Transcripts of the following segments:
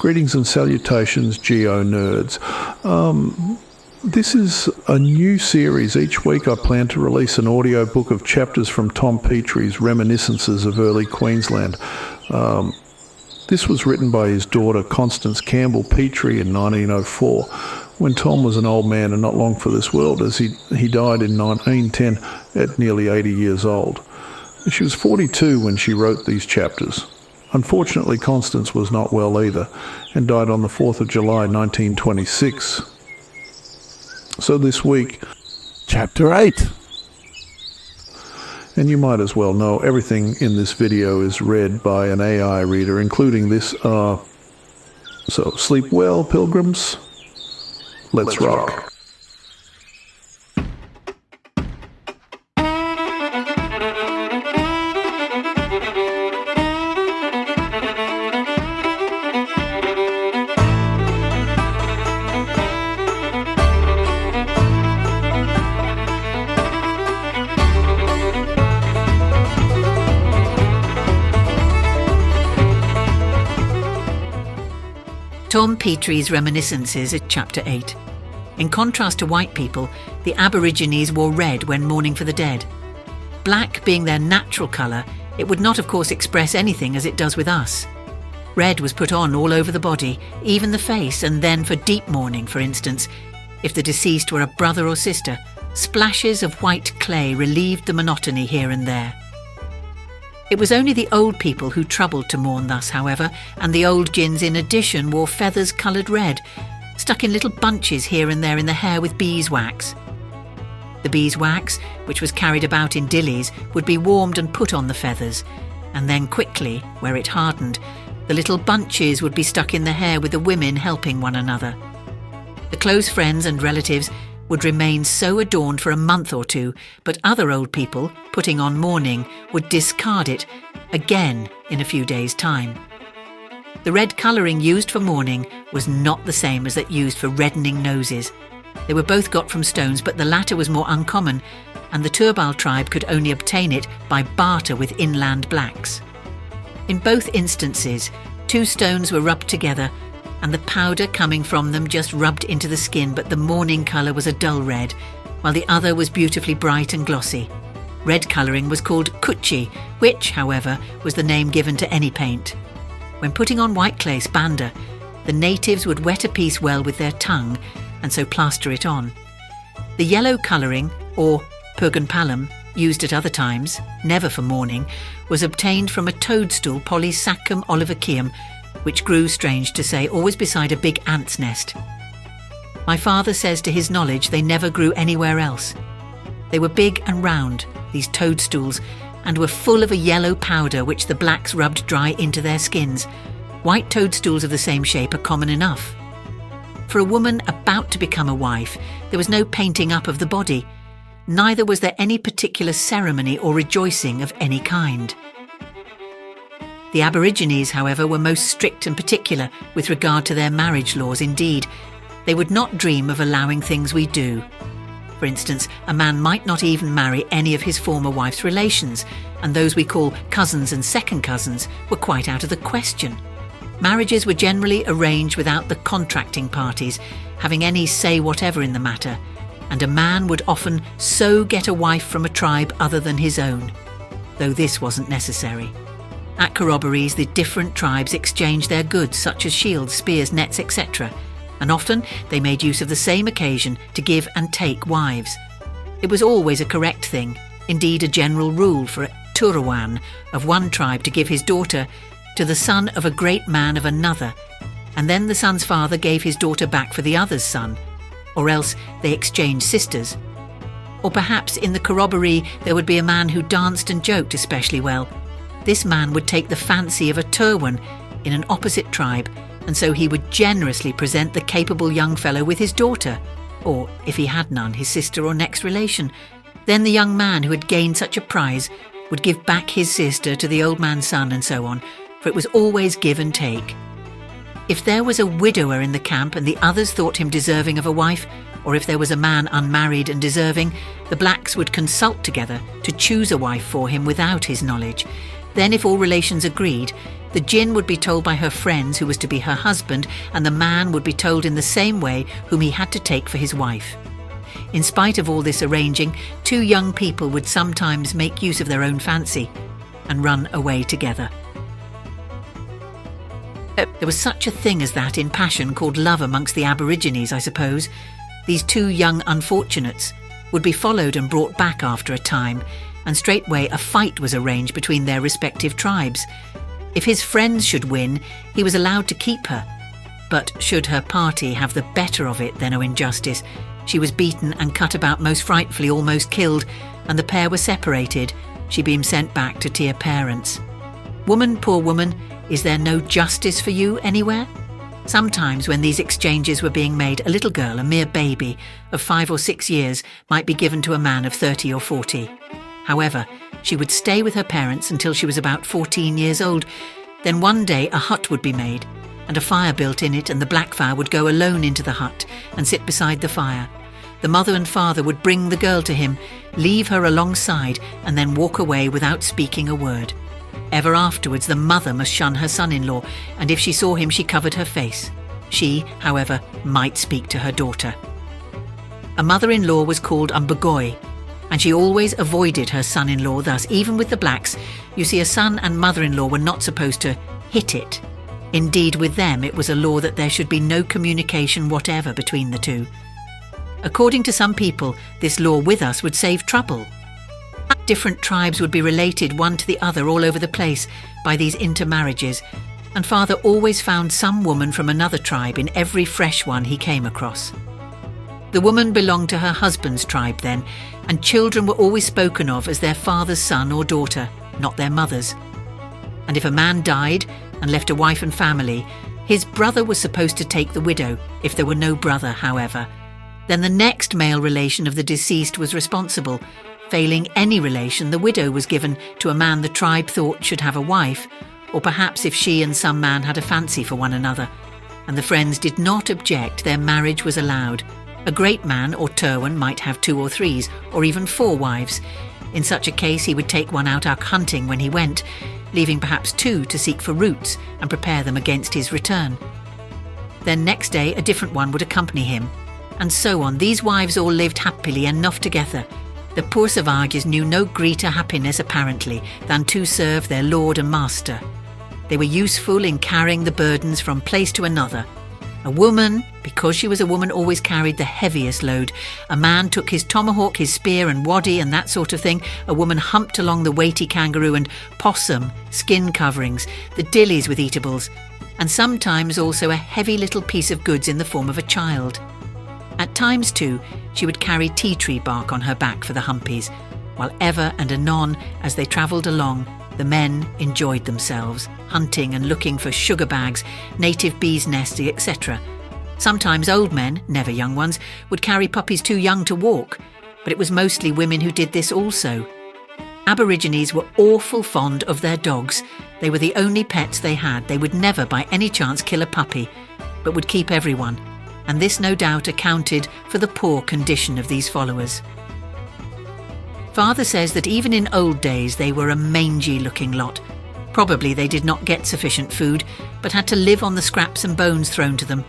Greetings and salutations, geo-nerds. This is a new series. Each week I plan to release an audio book of chapters from Tom Petrie's Reminiscences of Early Queensland. This was written by his daughter Constance Campbell Petrie in 1904, when Tom was an old man and not long for this world, as he died in 1910 at nearly 80 years old. She was 42 when she wrote these chapters. Unfortunately, Constance was not well either, and died on the 4th of July 1926. So this week, Chapter 8. And you might as well know everything in this video is read by an AI reader, including this. So sleep well, pilgrims. Let's rock. Tom Petrie's Reminiscences at Chapter 8. In contrast to white people, the Aborigines wore red when mourning for the dead. Black being their natural colour, it would not of course express anything as it does with us. Red was put on all over the body, even the face, and then for deep mourning, for instance, if the deceased were a brother or sister, splashes of white clay relieved the monotony here and there. It was only the old people who troubled to mourn thus, however, and the old gins in addition wore feathers coloured red, stuck in little bunches here and there in the hair with beeswax. The beeswax, which was carried about in dillies, would be warmed and put on the feathers, and then quickly, where it hardened, the little bunches would be stuck in the hair with the women helping one another. The close friends and relatives would remain so adorned for a month or two, but other old people, putting on mourning, would discard it again in a few days' time. The red colouring used for mourning was not the same as that used for reddening noses. They were both got from stones, but the latter was more uncommon, and the Turrbal tribe could only obtain it by barter with inland blacks. In both instances, two stones were rubbed together, and the powder coming from them just rubbed into the skin, but the mourning colour was a dull red, while the other was beautifully bright and glossy. Red colouring was called kuchi, which, however, was the name given to any paint. When putting on white clay spanda, the natives would wet a piece well with their tongue, and so plaster it on. The yellow colouring, or purganpalum, used at other times, never for mourning, was obtained from a toadstool, Polysacchum olivaceum, which grew, strange to say, always beside a big ant's nest. My father says to his knowledge they never grew anywhere else. They were big and round, these toadstools, and were full of a yellow powder which the blacks rubbed dry into their skins. White toadstools of the same shape are common enough. For a woman about to become a wife, there was no painting up of the body. Neither was there any particular ceremony or rejoicing of any kind. The Aborigines, however, were most strict and particular with regard to their marriage laws. Indeed, they would not dream of allowing things we do. For instance, a man might not even marry any of his former wife's relations, and those we call cousins and second cousins were quite out of the question. Marriages were generally arranged without the contracting parties having any say whatever in the matter, and a man would often so get a wife from a tribe other than his own, though this wasn't necessary. At corroborees, the different tribes exchanged their goods such as shields, spears, nets, etc., and often they made use of the same occasion to give and take wives. It was always a correct thing, indeed a general rule for a Turawan of one tribe to give his daughter to the son of a great man of another, and then the son's father gave his daughter back for the other's son, or else they exchanged sisters. Or perhaps in the corroboree there would be a man who danced and joked especially well. This man would take the fancy of a Turwan in an opposite tribe, and so he would generously present the capable young fellow with his daughter, or, if he had none, his sister or next relation. Then the young man who had gained such a prize would give back his sister to the old man's son, and so on, for it was always give and take. If there was a widower in the camp and the others thought him deserving of a wife, or if there was a man unmarried and deserving, the blacks would consult together to choose a wife for him without his knowledge. Then, if all relations agreed, The djinn would be told by her friends who was to be her husband, and the man would be told in the same way whom he had to take for his wife. In spite of all this arranging, two young people would sometimes make use of their own fancy and run away together. There was such a thing as that in passion called love amongst the Aborigines, I suppose. These two young unfortunates would be followed and brought back after a time, and straightway a fight was arranged between their respective tribes. If his friends should win, he was allowed to keep her. But should her party have the better of it, then no injustice. She was beaten and cut about most frightfully, almost killed, and the pair were separated, she being sent back to dear parents. Woman, poor woman, is there no justice for you anywhere? Sometimes when these exchanges were being made, a little girl, a mere baby of 5 or 6 years, might be given to a man of 30 or 40. However, she would stay with her parents until she was about 14 years old. Then one day a hut would be made, and a fire built in it, and the Blackfire would go alone into the hut and sit beside the fire. The mother and father would bring the girl to him, leave her alongside, and then walk away without speaking a word. Ever afterwards the mother must shun her son-in-law, and if she saw him she covered her face. She, however, might speak to her daughter. A mother-in-law was called Umbagoy, and she always avoided her son-in-law. Thus, even with the blacks, you see, a son and mother-in-law were not supposed to hit it. Indeed, with them it was a law that there should be no communication whatever between the two. According to some people, this law with us would save trouble. Different tribes would be related one to the other all over the place by these intermarriages, and father always found some woman from another tribe in every fresh one he came across. The woman belonged to her husband's tribe then, and children were always spoken of as their father's son or daughter, not their mother's. And if a man died and left a wife and family, his brother was supposed to take the widow, if there were no brother, however. Then the next male relation of the deceased was responsible. Failing any relation, the widow was given to a man the tribe thought should have a wife, or perhaps if she and some man had a fancy for one another, and the friends did not object, their marriage was allowed. A great man or Terwan might have 2 or 3, or even 4 wives. In such a case he would take one out hunting when he went, leaving perhaps 2 to seek for roots and prepare them against his return. Then next day a different one would accompany him, and so on. These wives all lived happily enough together. The poor Savages knew no greater happiness apparently than to serve their lord and master. They were useful in carrying the burdens from place to another. A woman, because she was a woman, always carried the heaviest load. A man took his tomahawk, his spear and waddy and that sort of thing. A woman humped along the weighty kangaroo and possum, skin coverings, the dillies with eatables, and sometimes also a heavy little piece of goods in the form of a child. At times, too, she would carry tea tree bark on her back for the humpies, while ever and anon, as they travelled along, the men enjoyed themselves, hunting and looking for sugar bags, native bees' nests, etc. Sometimes old men, never young ones, would carry puppies too young to walk, but it was mostly women who did this also. Aborigines were awful fond of their dogs. They were the only pets they had. They would never by any chance kill a puppy, but would keep everyone. And this no doubt accounted for the poor condition of these followers. Father says that even in old days they were a mangy-looking lot. Probably they did not get sufficient food, but had to live on the scraps and bones thrown to them.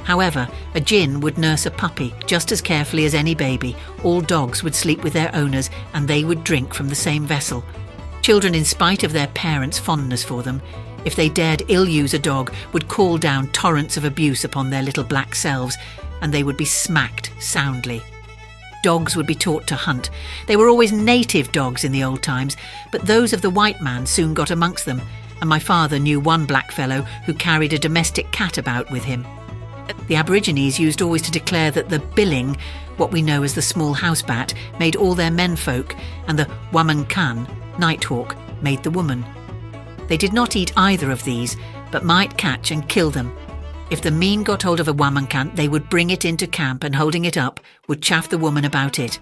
However, a djinn would nurse a puppy just as carefully as any baby. All dogs would sleep with their owners, and they would drink from the same vessel. Children, in spite of their parents' fondness for them, if they dared ill-use a dog, would call down torrents of abuse upon their little black selves, and they would be smacked soundly. Dogs would be taught to hunt. They were always native dogs in the old times, but those of the white man soon got amongst them, and my father knew one black fellow who carried a domestic cat about with him. The Aborigines used always to declare that the billing, what we know as the small house bat, made all their menfolk, and the wamankan, nighthawk, made the woman. They did not eat either of these, but might catch and kill them. If the mean got hold of a wamankan, they would bring it into camp and, holding it up, would chaff the woman about it.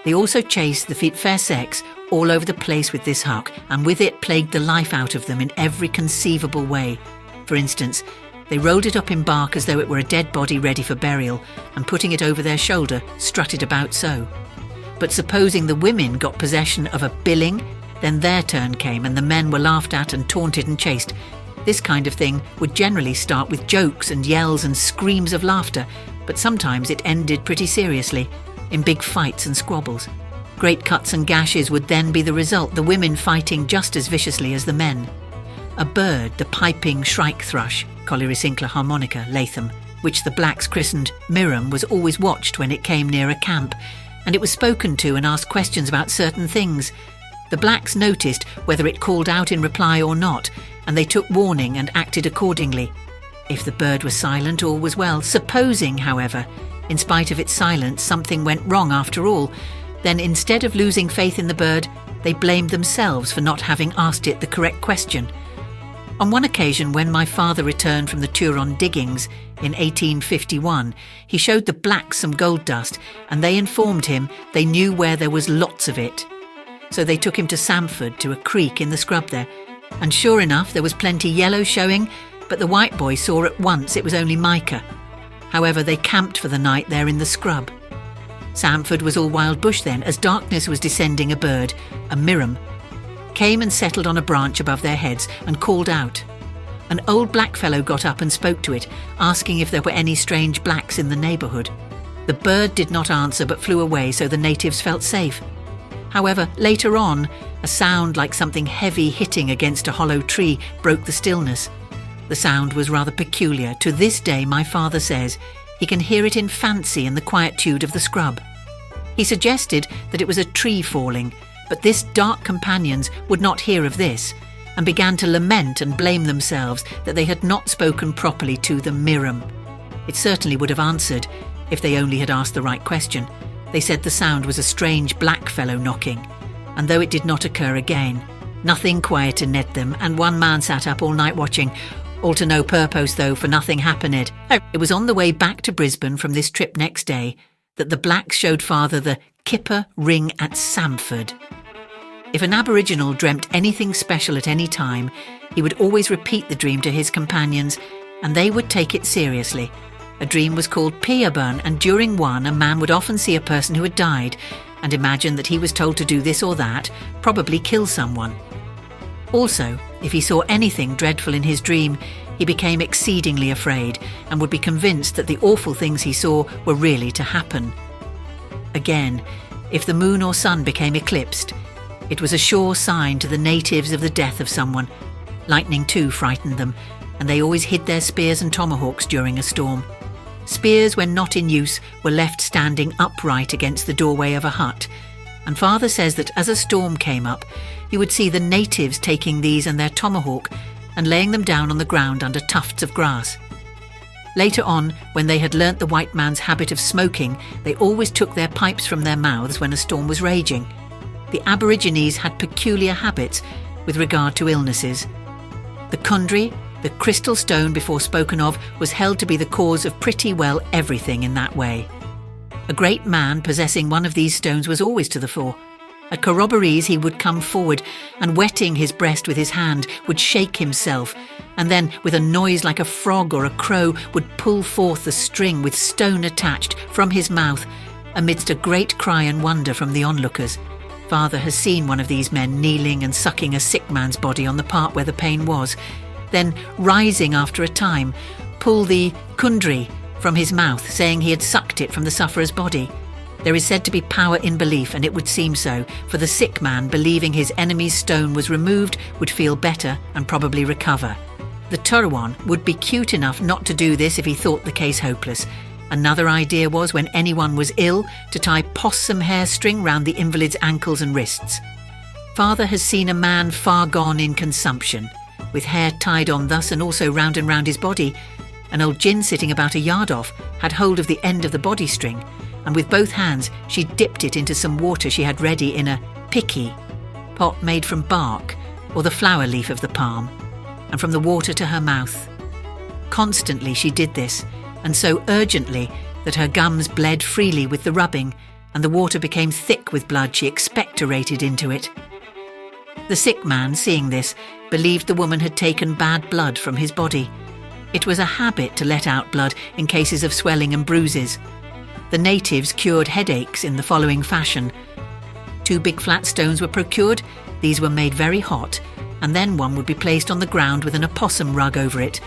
They also chased the fair sex all over the place with this huck, and with it plagued the life out of them in every conceivable way. For instance, they rolled it up in bark as though it were a dead body ready for burial, and putting it over their shoulder, strutted about so. But supposing the women got possession of a billing, Then their turn came and the men were laughed at and taunted and chased. This kind of thing would generally start with jokes and yells and screams of laughter, but sometimes it ended pretty seriously, in big fights and squabbles. Great cuts and gashes would then be the result, the women fighting just as viciously as the men. A bird, the piping shrike thrush, Colyricincla harmonica, Latham, which the blacks christened Miram, was always watched when it came near a camp, and it was spoken to and asked questions about certain things. The blacks noticed whether it called out in reply or not, and they took warning and acted accordingly. If the bird was silent, all was well. Supposing, however, in spite of its silence, something went wrong after all, then instead of losing faith in the bird, they blamed themselves for not having asked it the correct question. On one occasion, when my father returned from the Turon diggings in 1851, he showed the blacks some gold dust, and they informed him they knew where there was lots of it. So they took him to Samford, to a creek in the scrub there, and sure enough there was plenty yellow showing, but the white boy saw at once it was only mica. However, they camped for the night there in the scrub. Samford was all wild bush then. As darkness was descending, a bird, a miram, came and settled on a branch above their heads and called out. An old blackfellow got up and spoke to it, asking if there were any strange blacks in the neighbourhood. The bird did not answer but flew away, so the natives felt safe. However, later on, a sound like something heavy hitting against a hollow tree broke the stillness. The sound was rather peculiar. To this day, my father says, he can hear it in fancy in the quietude of the scrub. He suggested that it was a tree falling, but this dark companions would not hear of this, and began to lament and blame themselves that they had not spoken properly to the miram. It certainly would have answered if they only had asked the right question. They said the sound was a strange black fellow knocking, and though it did not occur again, nothing quietened them, and one man sat up all night watching, all to no purpose though, for nothing happened. It was on the way back to Brisbane from this trip next day that the blacks showed father the Kipper ring at Samford. If an Aboriginal dreamt anything special at any time, he would always repeat the dream to his companions, and they would take it seriously. A dream was called Peerburn, and during one, a man would often see a person who had died and imagine that he was told to do this or that, probably kill someone. Also, if he saw anything dreadful in his dream, he became exceedingly afraid and would be convinced that the awful things he saw were really to happen. Again, if the moon or sun became eclipsed, it was a sure sign to the natives of the death of someone. Lightning too frightened them, and they always hid their spears and tomahawks during a storm. Spears, when not in use, were left standing upright against the doorway of a hut, and father says that as a storm came up, you would see the natives taking these and their tomahawk and laying them down on the ground under tufts of grass. Later on, when they had learnt the white man's habit of smoking, they always took their pipes from their mouths when a storm was raging. The Aborigines had peculiar habits with regard to illnesses. The kundri, the crystal stone before spoken of, was held to be the cause of pretty well everything in that way. A great man possessing one of these stones was always to the fore. At corroborees he would come forward and, wetting his breast with his hand, would shake himself, and then, with a noise like a frog or a crow, would pull forth the string with stone attached from his mouth, amidst a great cry and wonder from the onlookers. Father has seen one of these men kneeling and sucking a sick man's body on the part where the pain was, then, rising after a time, pull the kundri from his mouth, saying he had sucked it from the sufferer's body. There is said to be power in belief, and it would seem so, for the sick man, believing his enemy's stone was removed, would feel better and probably recover. The Turwan would be cute enough not to do this if he thought the case hopeless. Another idea was, when anyone was ill, to tie possum hair string round the invalid's ankles and wrists. Father has seen a man far gone in consumption, with hair tied on thus and also round and round his body. An old gin sitting about a yard off had hold of the end of the body string, and with both hands she dipped it into some water she had ready in a picky, pot made from bark or the flower leaf of the palm, and from the water to her mouth. Constantly she did this, and so urgently that her gums bled freely with the rubbing, and the water became thick with blood she expectorated into it. The sick man, seeing this, believed the woman had taken bad blood from his body. It was a habit to let out blood in cases of swelling and bruises. The natives cured headaches in the following fashion. 2 big flat stones were procured. These were made very hot, and then one would be placed on the ground with an opossum rug over it.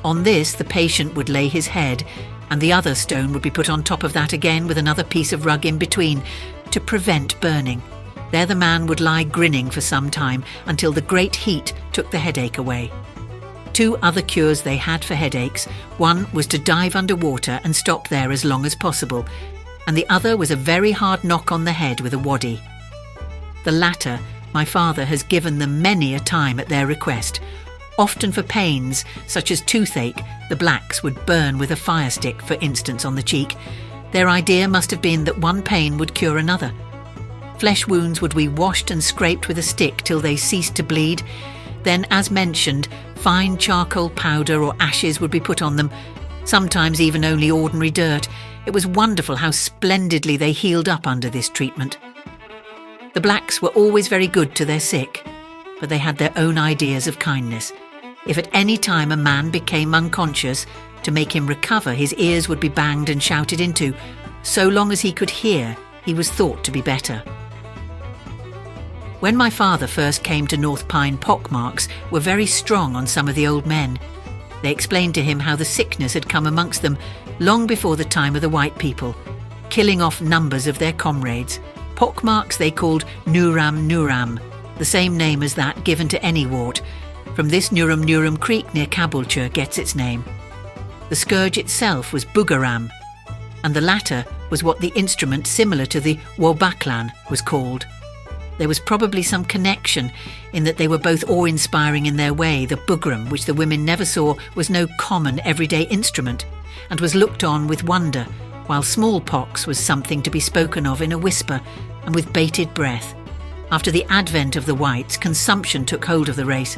On this, the patient would lay his head, and the other stone would be put on top of that again with another piece of rug in between to prevent burning. There the man would lie grinning for some time until the great heat took the headache away. 2 other cures they had for headaches. One was to dive under water and stop there as long as possible, and the other was a very hard knock on the head with a waddy. The latter my father has given them many a time at their request. Often for pains, such as toothache, the blacks would burn with a fire stick, for instance, on the cheek. Their idea must have been that one pain would cure another. Flesh wounds would be washed and scraped with a stick till they ceased to bleed. Then, as mentioned, fine charcoal powder or ashes would be put on them, sometimes even only ordinary dirt. It was wonderful how splendidly they healed up under this treatment. The blacks were always very good to their sick, but they had their own ideas of kindness. If at any time a man became unconscious, to make him recover, his ears would be banged and shouted into. So long as he could hear, he was thought to be better. When my father first came to North Pine, pockmarks were very strong on some of the old men. They explained to him how the sickness had come amongst them long before the time of the white people, killing off numbers of their comrades. Pockmarks they called Nuram, the same name as that given to any wart. From this Nuram Creek near Caboolture gets its name. The scourge itself was Boogaram, and the latter was what the instrument similar to the Wobaklan was called. There was probably some connection in that they were both awe-inspiring in their way. The Boogram, which the women never saw, was no common everyday instrument, and was looked on with wonder, while smallpox was something to be spoken of in a whisper and with bated breath. After the advent of the whites, consumption took hold of the race,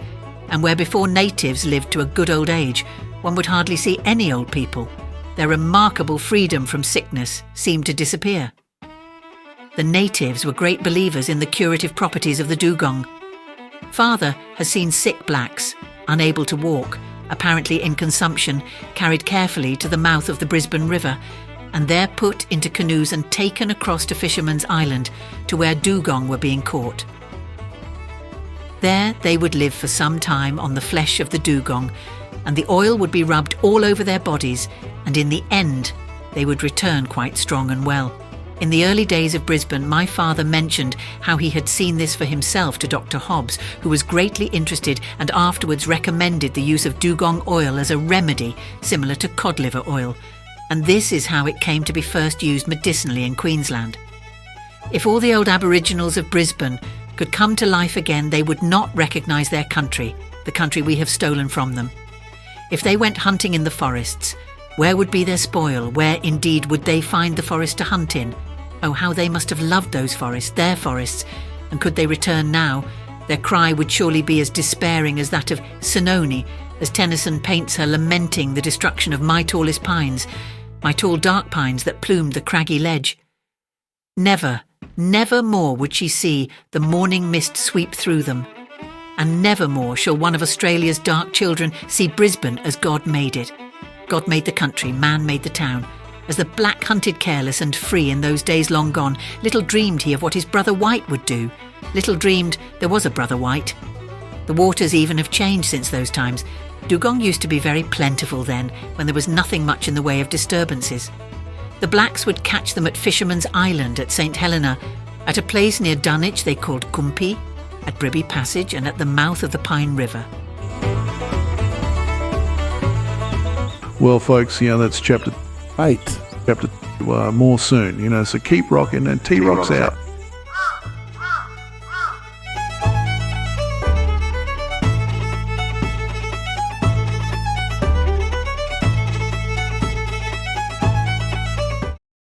and where before natives lived to a good old age, one would hardly see any old people. Their remarkable freedom from sickness seemed to disappear. The natives were great believers in the curative properties of the dugong. Father has seen sick blacks, unable to walk, apparently in consumption, carried carefully to the mouth of the Brisbane River, and there put into canoes and taken across to Fisherman's Island, to where dugong were being caught. There they would live for some time on the flesh of the dugong, and the oil would be rubbed all over their bodies, and in the end they would return quite strong and well. In the early days of Brisbane, my father mentioned how he had seen this for himself to Dr. Hobbs, who was greatly interested and afterwards recommended the use of dugong oil as a remedy similar to cod liver oil, and this is how it came to be first used medicinally in Queensland. If all the old Aboriginals of Brisbane could come to life again, they would not recognise their country, the country we have stolen from them. If they went hunting in the forests, where would be their spoil? Where, indeed, would they find the forest to hunt in? Oh, how they must have loved those forests, their forests, and could they return now, their cry would surely be as despairing as that of Senoni, as Tennyson paints her lamenting the destruction of my tallest pines, my tall dark pines that plumed the craggy ledge. Never, never more would she see the morning mist sweep through them, and never more shall one of Australia's dark children see Brisbane as God made it. God made the country, man made the town. As the black hunted careless and free in those days long gone, little dreamed he of what his brother White would do. Little dreamed there was a brother White. The waters even have changed since those times. Dugong used to be very plentiful then, when there was nothing much in the way of disturbances. The blacks would catch them at Fisherman's Island at St Helena, at a place near Dunwich they called Kumpi, at Bribby Passage, and at the mouth of the Pine River. Well, folks, that's chapter 8. more soon, so keep rocking, and T-Rock's out.